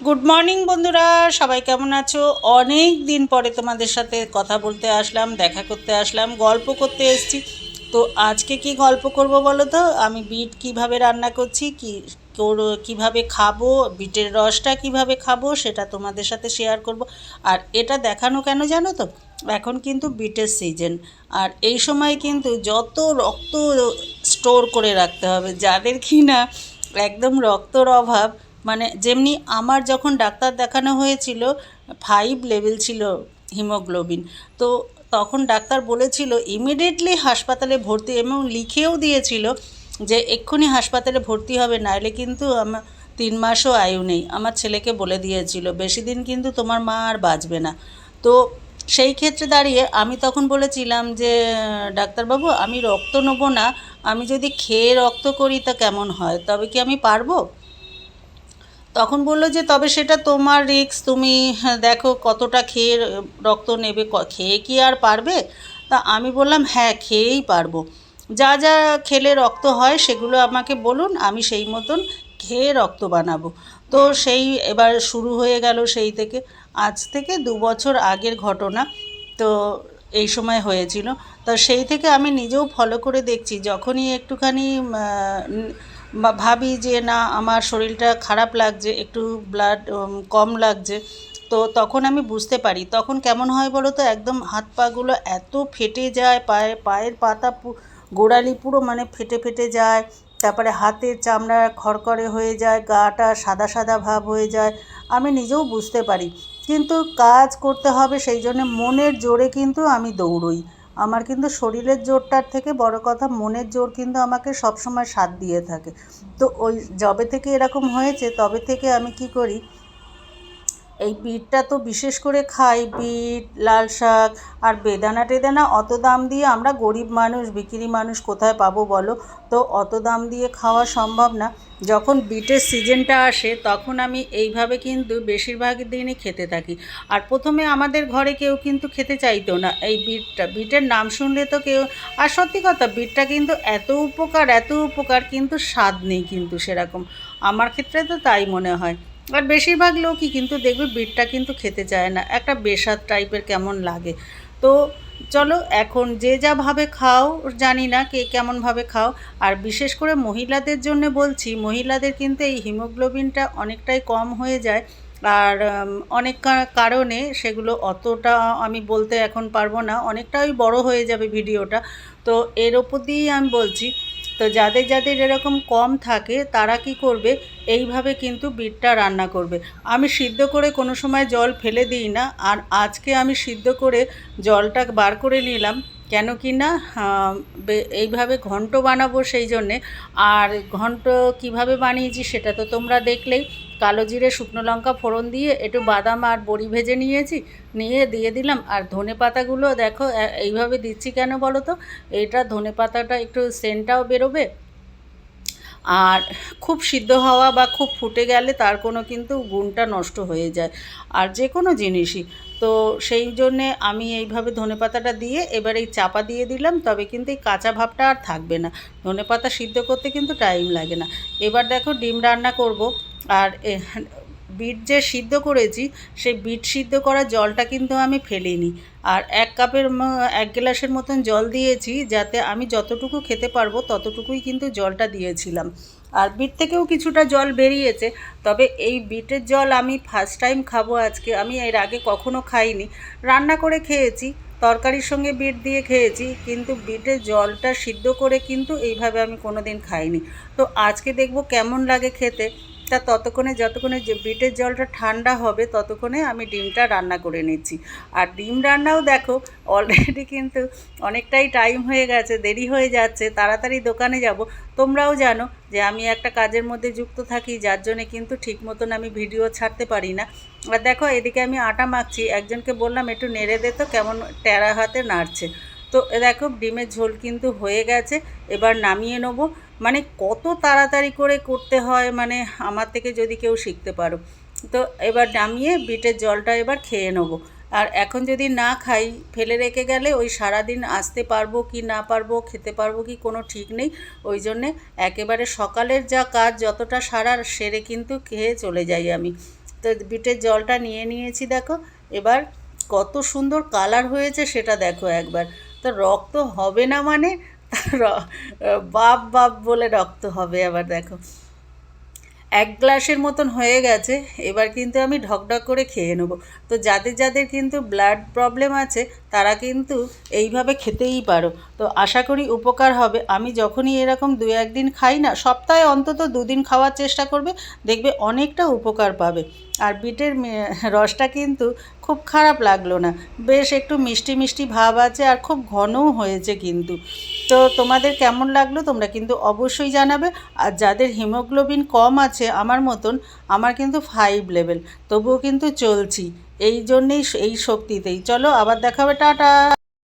Good morning বন্ধুরা, সবাই কেমন আছো? অনেক দিন পরে তোমাদের সাথে কথা বলতে আসলাম, দেখা করতে আসলাম, গল্প করতে এসেছি। তো আজকে কি গল্প করব বলো তো? আমি বিট কিভাবে রান্না করছি, কিভাবে খাবো, বিটের রসটা কিভাবে খাবো সেটা তোমাদের সাথে শেয়ার করব। আর এটা দেখানো কেন জানো তো? এখন কিন্তু বিটের সিজন, আর এই সময় কিন্তু যত রক্ত স্টোর করে রাখতে হবে, যাদের কি না একদম রক্তর অভাব। মানে যেমনি আমার যখন ডাক্তার দেখানো হয়েছিল 5 লেভেল ছিল হিমোগ্লোবিন। তো তখন ডাক্তার বলেছিল ইমিডিয়েটলি হাসপাতালে ভর্তি, এবং লিখেও দিয়েছিল যে এক্ষুনি হাসপাতালে ভর্তি হবে, নাহলে কিন্তু আমার 3 মাসও আয়ু নেই। আমার ছেলেকে বলে দিয়েছিল বেশি দিন কিন্তু তোমার মা আর বাঁচবে না। তো সেই ক্ষেত্রে দাঁড়িয়ে আমি তখন বলেছিলাম যে ডাক্তারবাবু, আমি রক্ত নেবো না, আমি যদি খেয়ে রক্ত করি তা কেমন হয়, তবে কি আমি পারবো? তখন বললো যে তবে সেটা তোমার রিস্ক, তুমি দেখো কতটা খেয়ে রক্ত নেবে, খেয়ে কি আর পারবে? তা আমি বললাম হ্যাঁ, খেয়েই পারবো। যা যা খেলে রক্ত হয় সেগুলো আমাকে বলুন, আমি সেই মতন খেয়ে রক্ত বানাবো। তো সেই এবার শুরু হয়ে গেল সেই থেকে। আজ থেকে 2 বছর আগের ঘটনা। তো এই সময় হয়েছিল। তো সেই থেকে আমি নিজেও ফলো করে দেখছি, যখনই একটুখানি ভাবি যে না আমার শরীরটা খারাপ লাগছে, একটু ব্লাড কম লাগছে, তো তখন আমি বুঝতে পারি তখন কেমন হয় বলো তো? একদম হাত পাগুলো এত ফেটে যায়, পায়ের পাতা গোড়ালি পুরো মানে ফেটে ফেটে যায়। তারপরে হাতের চামড়া খড়খড়ে হয়ে যায়, গাটা সাদা সাদা ভাব হয়ে যায়। আমি নিজেও বুঝতে পারি, কিন্তু কাজ করতে হবে, সেই জন্য মনের জোরে কিন্তু আমি দৌড়ই। আমার কিন্তু শরীরের জোরটার থেকে বড় কথা মনের জোর কিন্তু আমাকে সবসময় সাথ দিয়ে থাকে। তো ওই যবে থেকে এরকম হয়েছে তবে থেকে আমি কি করি, এই বিটটা তো বিশেষ করে খাই, বিট, লাল শাক আর বেদানা টেদানা অত দাম দিয়ে আমরা গরিব মানুষ, বিক্রি মানুষ কোথায় পাবো বলো? তো অত দাম দিয়ে খাওয়া সম্ভব না। যখন বিটের সিজনটা আসে তখন আমি এইভাবে কিন্তু বেশিরভাগ দিনই খেতে থাকি। আর প্রথমে আমাদের ঘরে কেউ কিন্তু খেতে চাইতো না এই বিটের নাম শুনলে তো কেউ। আর সত্যি কথা, বিটটা কিন্তু এত উপকার, এত উপকার, কিন্তু স্বাদ নেই কিন্তু সেরকম। আমার ক্ষেত্রে তো তাই মনে হয়। আর বেশিরভাগ লোকই কিন্তু দেখবে বিটটা কিন্তু খেতে চায় না, একটা বেস্বাদ টাইপের কেমন লাগে। তো চলো, এখন যে যাভাবে খাও, জানি না কে কেমনভাবে খাও। আর বিশেষ করে মহিলাদের জন্য বলছি, মহিলাদের কিন্তু এই হিমোগ্লোবিনটা অনেকটাই কম হয়ে যায়। আর অনেক কারণে সেগুলো অতটা আমি বলতে এখন পারবো না, অনেকটাই বড় হয়ে যাবে ভিডিওটা। তো এর ওপর দিয়েই আমি বলছি। তো যাদের যাদের এরকম কম থাকে তারা কি করবে, এইভাবে কিন্তু বিটটা রান্না করবে। আমি সিদ্ধ করে কোনো সময় জল ফেলে দিই না, আর আজকে আমি সিদ্ধ করে জলটা বার করে নিলাম, কেন কি না এইভাবে ঘন্ট বানাবো সেই জন্যে। আর ঘন্ট কিভাবে বানিয়েছি সেটা তো তোমরা দেখলেই। কালো জিরে শুকনো লঙ্কা ফোড়ন দিয়ে একটু বাদাম আর বড়ি ভেজে নিয়েছি, নিয়ে দিয়ে দিলাম। আর ধনে পাতাগুলো দেখো এইভাবে দিচ্ছি কেন বলো তো? এটা ধনে পাতাটা একটু সেন্টটাও বেরোবে। আর খুব সিদ্ধ হওয়া বা খুব ফুটে গেলে তার কোনো কিন্তু গুণটা নষ্ট হয়ে যায়, আর যে কোনো জিনিসই। তো সেই জন্যে আমি এইভাবে ধনেপাতাটা দিয়ে এবার এই চাপা দিয়ে দিলাম, তবে কিন্তু এই কাঁচা ভাবটা আর থাকবে না। ধনেপাতা সিদ্ধ করতে কিন্তু টাইম লাগে না। এবার দেখো ডিম রান্না করব। আর বিট যে সিদ্ধ করেছি, সেই বিট সিদ্ধ করা জলটা কিন্তু আমি ফেলিনি। আর 1 গ্লাসের মতন জল দিয়েছি, যাতে আমি যতটুকু খেতে পারবো ততটুকুই কিন্তু জলটা দিয়েছিলাম। আর বিট থেকেও কিছুটা জল বেরিয়েছে। তবে এই বিটের জল আমি ফার্স্ট টাইম খাবো আজকে, আমি এর আগে কখনো খাইনি। রান্না করে খেয়েছি, তরকারির সঙ্গে বিট দিয়ে খেয়েছি, কিন্তু বিটের জলটা সিদ্ধ করে কিন্তু এইভাবে আমি কোনো দিন খাইনি। তো আজকে দেখবো কেমন লাগে খেতে। তা যতক্ষণে যে বিটের জলটা ঠান্ডা হবে ততক্ষণে আমি ডিমটা রান্না করে নিচ্ছি। আর ডিম রান্নাও দেখো অলরেডি কিন্তু অনেকটাই টাইম হয়ে গেছে, দেরি হয়ে যাচ্ছে, তাড়াতাড়ি দোকানে যাব। তোমরাও জানো যে আমি একটা কাজের মধ্যে যুক্ত থাকি, যার জন্যে কিন্তু ঠিক মতন আমি ভিডিও ছাড়তে পারি না। আর দেখো এদিকে আমি আটা মাখছি, একজনকে বললাম একটু নেড়ে দে তো, কেমন টেরা হাতে নাড়ছে। তো দেখো ডিমের ঝোল কিন্তু হয়ে গেছে, এবার নামিয়ে নেবো। মানে কত তাড়াতাড়ি করে করতে হয়, মানে আমার থেকে যদি কেউ শিখতে পারো। তো এবার নামিয়ে বিটের জলটা এবার খেয়ে নেবো। আর এখন যদি না খাই, ফেলে রেখে গেলে ওই সারাদিন আসতে পারবো কি না পারবো, খেতে পারবো কি কোনো ঠিক নেই। ওই জন্যে একেবারে সকালের যা কাজ যতটা সারার সেরে কিন্তু খেয়ে চলে যাই আমি। তো বিটের জলটা নিয়ে নিয়েছি দেখো। এবার কত সুন্দর কালার হয়েছে সেটা দেখো একবার। তো রক্ত হবে না মানে বাপ বাপ বলে রক্ত হবে। আবার দেখো 1 গ্লাসের মতন হয়ে গেছে। এবার কিন্তু আমি ঢকঢক করে খেয়ে নেবো। তো যাদের যাদের কিন্তু ব্লাড প্রবলেম আছে তারা কিন্তু এইভাবে খেতেই পারো। তো আশা করি উপকার হবে। আমি যখনই এরকম 2-1 দিন খাই না, সপ্তাহে অন্তত 2 দিন খাওয়ার চেষ্টা করবে, দেখবে অনেকটা উপকার পাবে। আর বিটের রসটা কিন্তু খুব খারাপ লাগলো না, বেশ একটু মিষ্টি মিষ্টি ভাব আছে আর খুব ঘনও হয়েছে কিন্তু। তো তোমাদের কেমন লাগলো তোমরা কিন্তু অবশ্যই জানাবে। আর যাদের হিমোগ্লোবিন কম আছে আমার মতন, আমার কিন্তু 5 লেভেল, তবুও কিন্তু চলছি এই জন্যেই, এই শক্তিতেই। চলো আবার দেখা হবে, টাটা।